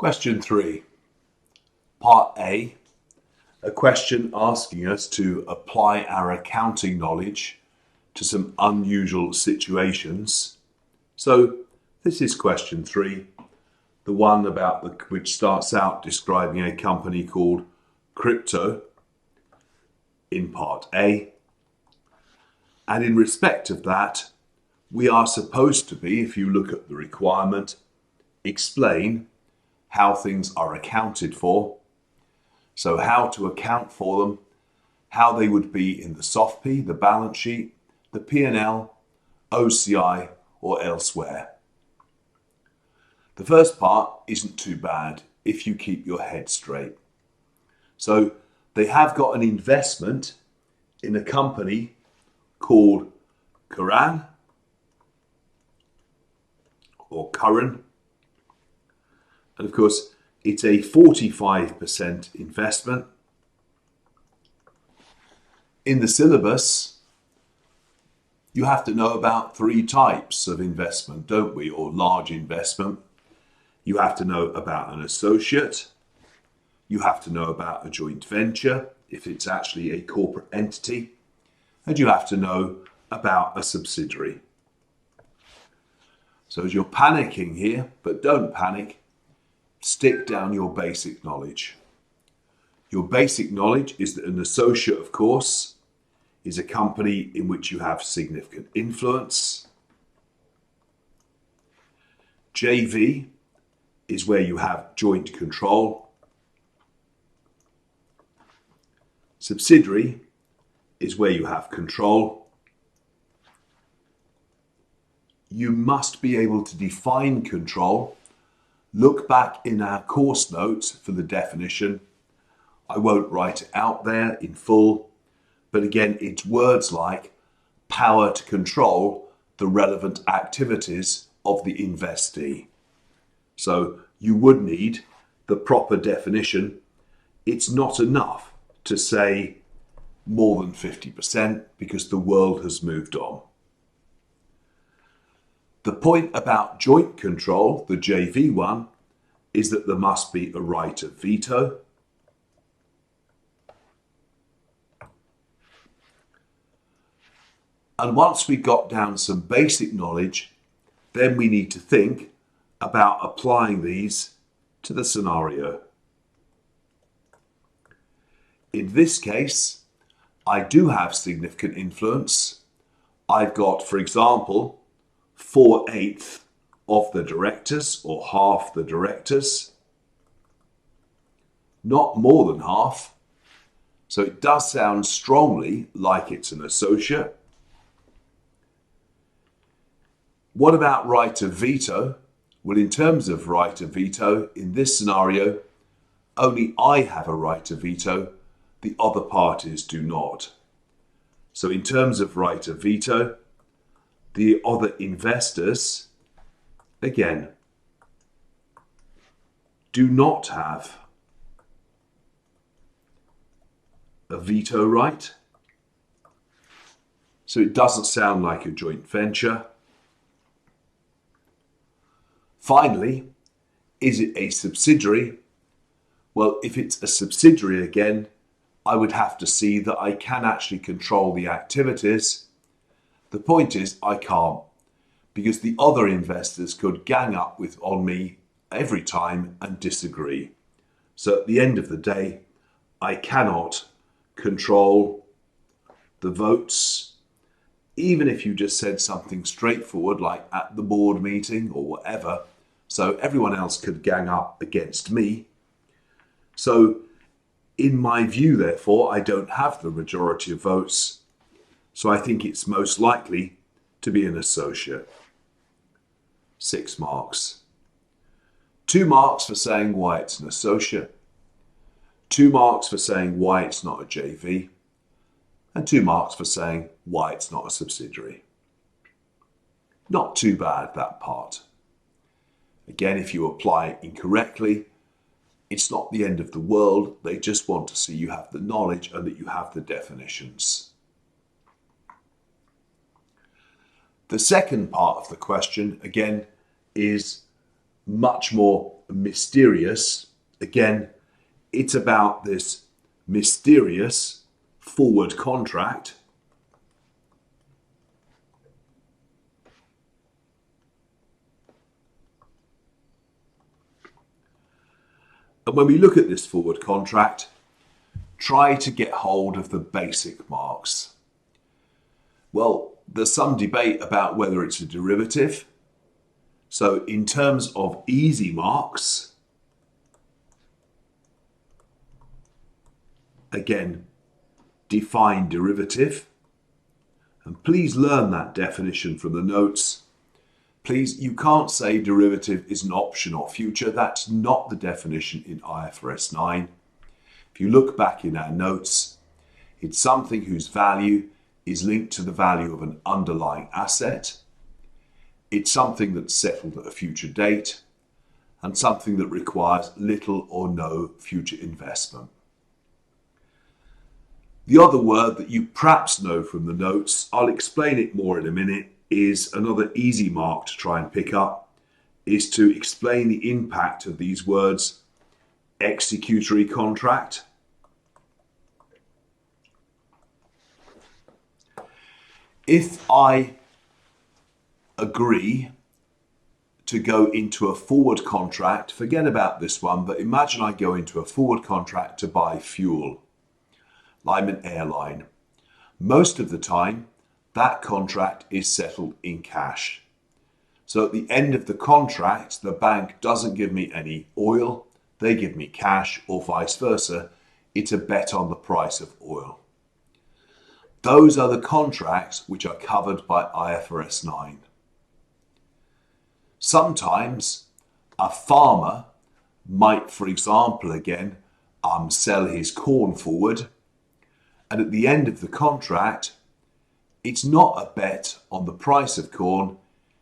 Question 3, Part A, a question asking us to apply our accounting knowledge to some unusual situations. So this is question 3, the one which starts out describing a company called Crypto in Part A. And in respect of that, we are supposed to be, if you look at the requirement, explain how things are accounted for. So how to account for them, how they would be in the SOFP, the balance sheet, the P&L, OCI or elsewhere. The first part isn't too bad if you keep your head straight. So they have got an investment in a company called Curran or Curran. And of course, it's a 45% investment. In the syllabus, you have to know about 3 types of investment, don't we? Or large investment. You have to know about an associate. You have to know about a joint venture, if it's actually a corporate entity. And you have to know about a subsidiary. So as you're panicking here, but don't panic, stick down your basic knowledge. Your basic knowledge is that an associate, of course, is a company in which you have significant influence. JV is where you have joint control. Subsidiary is where you have control. You must be able to define control. Look back in our course notes for the definition. I won't write it out there in full, but again, it's words like power to control the relevant activities of the investee. So you would need the proper definition. It's not enough to say more than 50% because the world has moved on. The point about joint control, the JV one, is that there must be a right of veto. And once we've got down some basic knowledge, then we need to think about applying these to the scenario. In this case, I do have significant influence. I've got, for example, 4/8 of the directors, or half the directors. Not more than half. So it does sound strongly like it's an associate. What about right of veto? Well, in terms of right of veto, in this scenario, only I have a right of veto, the other parties do not. So in terms of right of veto, the other investors, again, do not have a veto right. So it doesn't sound like a joint venture. Finally, is it a subsidiary? Well, if it's a subsidiary again, I would have to see that I can actually control the activities. The point is, I can't, because the other investors could gang up on me every time and disagree. So at the end of the day, I cannot control the votes, even if you just said something straightforward like at the board meeting or whatever. So everyone else could gang up against me. So in my view, therefore, I don't have the majority of votes. So I think it's most likely to be an associate. 6 marks. 2 marks for saying why it's an associate. 2 marks for saying why it's not a JV. And 2 marks for saying why it's not a subsidiary. Not too bad, that part. Again, if you apply it incorrectly, it's not the end of the world. They just want to see you have the knowledge and that you have the definitions. The second part of the question, again, is much more mysterious, again, it's about this mysterious forward contract. And when we look at this forward contract, try to get hold of the basic marks. Well, there's some debate about whether it's a derivative. So in terms of easy marks, again, define derivative. And please learn that definition from the notes. Please, you can't say derivative is an option or future. That's not the definition in IFRS 9. If you look back in our notes, it's something whose value is linked to the value of an underlying asset. It's something that's settled at a future date, and something that requires little or no future investment. The other word that you perhaps know from the notes, I'll explain it more in a minute, is another easy mark to try and pick up, is to explain the impact of these words, executory contract. If I agree to go into a forward contract, forget about this one, but imagine I go into a forward contract to buy fuel. I'm an airline. Most of the time, that contract is settled in cash. So at the end of the contract, the bank doesn't give me any oil, they give me cash, or vice versa. It's a bet on the price of oil. Those are the contracts which are covered by IFRS 9. Sometimes a farmer might, for example, again, sell his corn forward, and at the end of the contract, it's not a bet on the price of corn.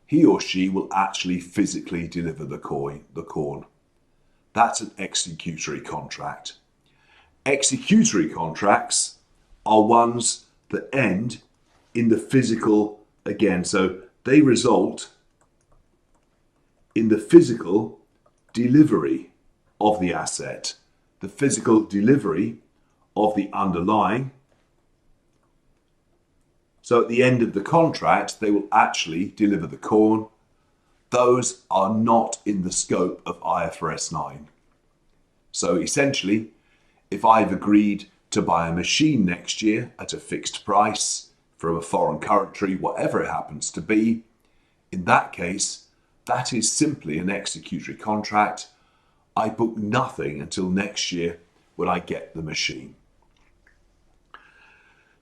He or she will actually physically deliver the corn. That's an executory contract. Executory contracts are ones that end in the physical again. So they result in the physical delivery of the asset, the physical delivery of the underlying. So at the end of the contract, they will actually deliver the corn. Those are not in the scope of IFRS 9. So essentially, if I've agreed to buy a machine next year at a fixed price from a foreign country, whatever it happens to be, in that case, that is simply an executory contract. I book nothing until next year when I get the machine.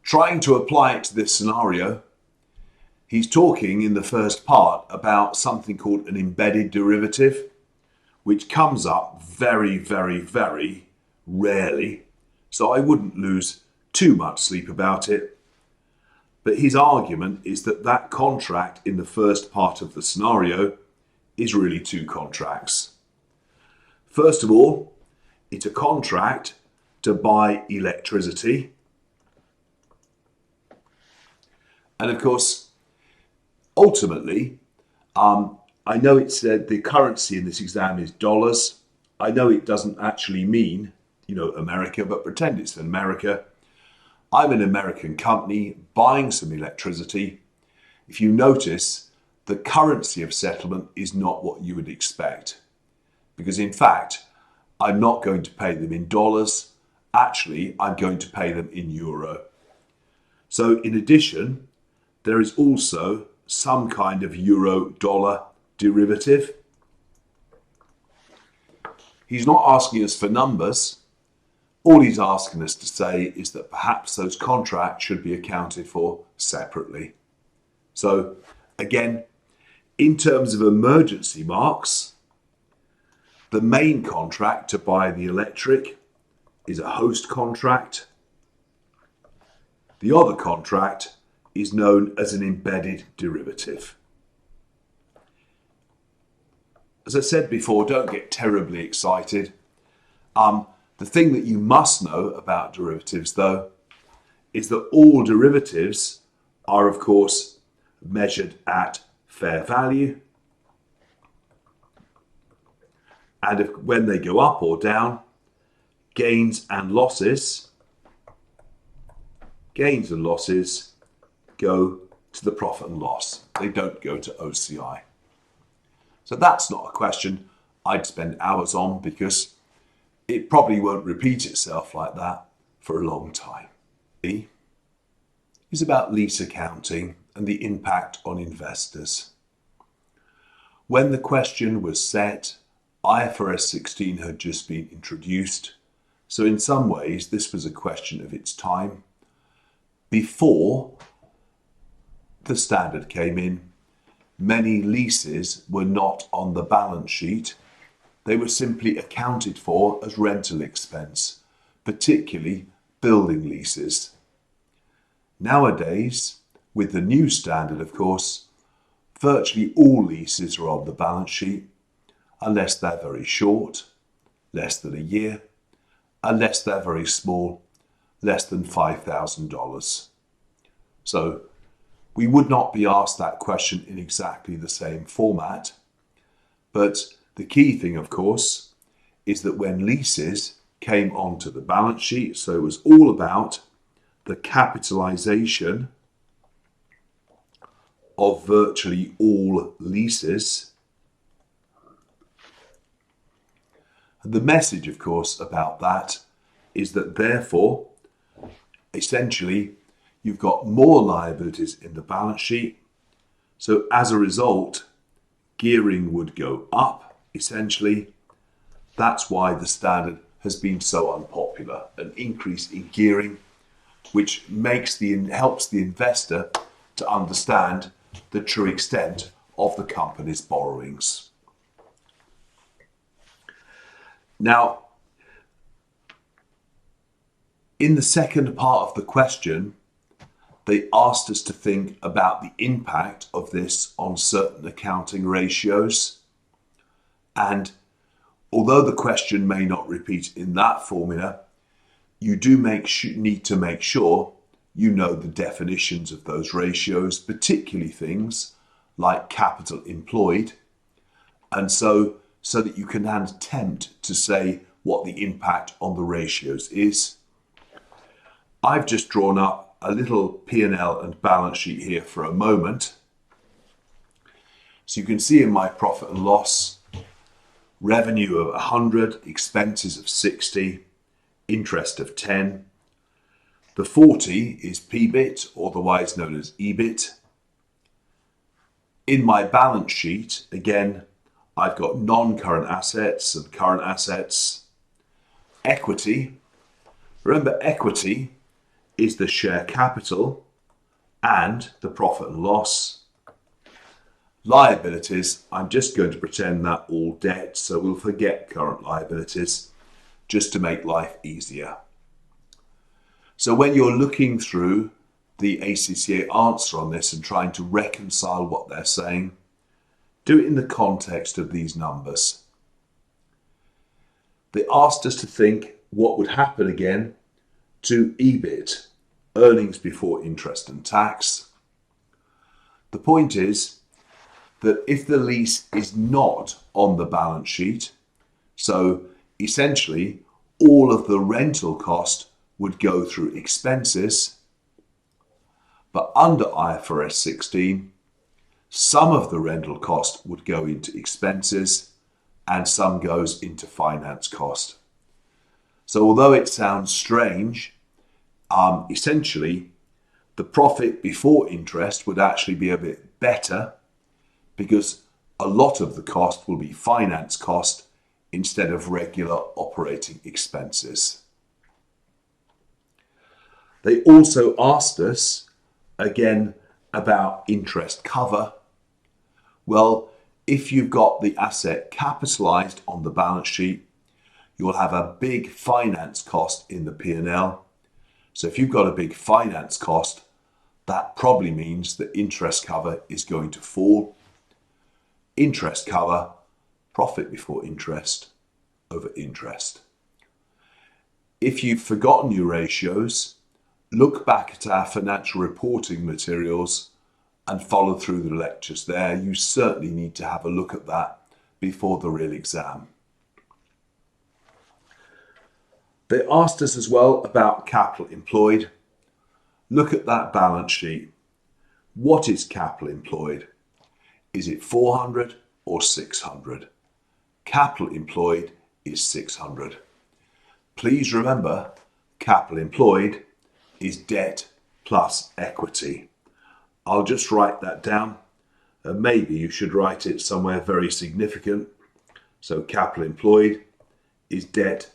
Trying to apply it to this scenario, he's talking in the first part about something called an embedded derivative, which comes up very, very, very rarely. So I wouldn't lose too much sleep about it. But his argument is that that contract in the first part of the scenario is really two contracts. First of all, it's a contract to buy electricity. And of course, ultimately, I know it said the currency in this exam is dollars. I know it doesn't actually mean, America, but pretend it's in America. I'm an American company buying some electricity. If you notice, the currency of settlement is not what you would expect. Because in fact, I'm not going to pay them in dollars. Actually, I'm going to pay them in euro. So in addition, there is also some kind of euro-dollar derivative. He's not asking us for numbers. All he's asking us to say is that perhaps those contracts should be accounted for separately. So again, in terms of emergency marks, the main contract to buy the electric is a host contract. The other contract is known as an embedded derivative. As I said before, don't get terribly excited. The thing that you must know about derivatives, though, is that all derivatives are, of course, measured at fair value. And when they go up or down, gains and losses go to the profit and loss. They don't go to OCI. So that's not a question I'd spend hours on, because it probably won't repeat itself like that for a long time. B is about lease accounting and the impact on investors. When the question was set, IFRS 16 had just been introduced, so in some ways this was a question of its time. Before the standard came in, many leases were not on the balance sheet. They were simply accounted for as rental expense, particularly building leases. Nowadays, with the new standard, of course, virtually all leases are on the balance sheet, unless they're very short, less than a year, unless they're very small, less than $5,000. So we would not be asked that question in exactly the same format, but the key thing, of course, is that when leases came onto the balance sheet, so it was all about the capitalization of virtually all leases. And the message, of course, about that is that therefore, essentially, you've got more liabilities in the balance sheet. So as a result, gearing would go up, essentially. That's why the standard has been so unpopular. An increase in gearing, which helps the investor to understand the true extent of the company's borrowings. Now, in the second part of the question, they asked us to think about the impact of this on certain accounting ratios. And although the question may not repeat in that formula, you do need to make sure you know the definitions of those ratios, particularly things like capital employed, and so that you can attempt to say what the impact on the ratios is. I've just drawn up a little P&L and balance sheet here for a moment. So you can see in my profit and loss, revenue of 100, expenses of 60, interest of 10. The 40 is PBIT, otherwise known as EBIT. In my balance sheet, again, I've got non-current assets and current assets. Equity. Remember, equity is the share capital and the profit and loss. Liabilities, I'm just going to pretend that all debt, so we'll forget current liabilities just to make life easier. So when you're looking through the ACCA answer on this and trying to reconcile what they're saying, do it in the context of these numbers. They asked us to think what would happen again to EBIT, earnings before interest and tax. The point is that if the lease is not on the balance sheet, so essentially all of the rental cost would go through expenses, but under IFRS 16, some of the rental cost would go into expenses and some goes into finance cost. So although it sounds strange, essentially the profit before interest would actually be a bit better, because a lot of the cost will be finance cost instead of regular operating expenses. They also asked us again about interest cover. Well, if you've got the asset capitalized on the balance sheet, you'll have a big finance cost in the P&L. So if you've got a big finance cost, that probably means that interest cover is going to fall. Interest cover, profit before interest over interest. If you've forgotten your ratios, look back at our financial reporting materials and follow through the lectures there. You certainly need to have a look at that before the real exam. They asked us as well about capital employed. Look at that balance sheet. What is capital employed? Is it 400 or 600? Capital employed is 600. Please remember, capital employed is debt plus equity. I'll just write that down. Maybe you should write it somewhere very significant. So capital employed is debt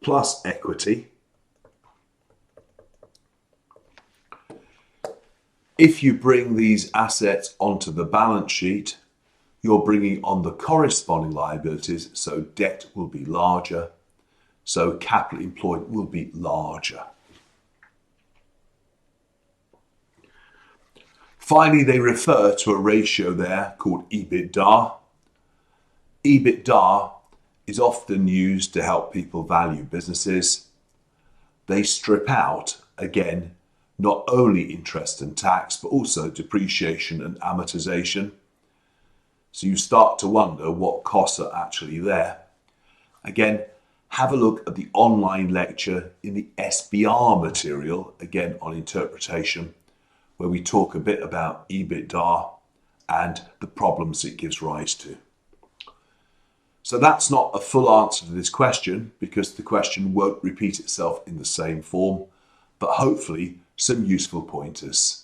plus equity. If you bring these assets onto the balance sheet, you're bringing on the corresponding liabilities, so debt will be larger, so capital employed will be larger. Finally, they refer to a ratio there called EBITDA. EBITDA is often used to help people value businesses. They strip out, again, not only interest and tax, but also depreciation and amortization. So you start to wonder what costs are actually there. Again, have a look at the online lecture in the SBR material, again on interpretation, where we talk a bit about EBITDA and the problems it gives rise to. So that's not a full answer to this question because the question won't repeat itself in the same form, but hopefully some useful pointers.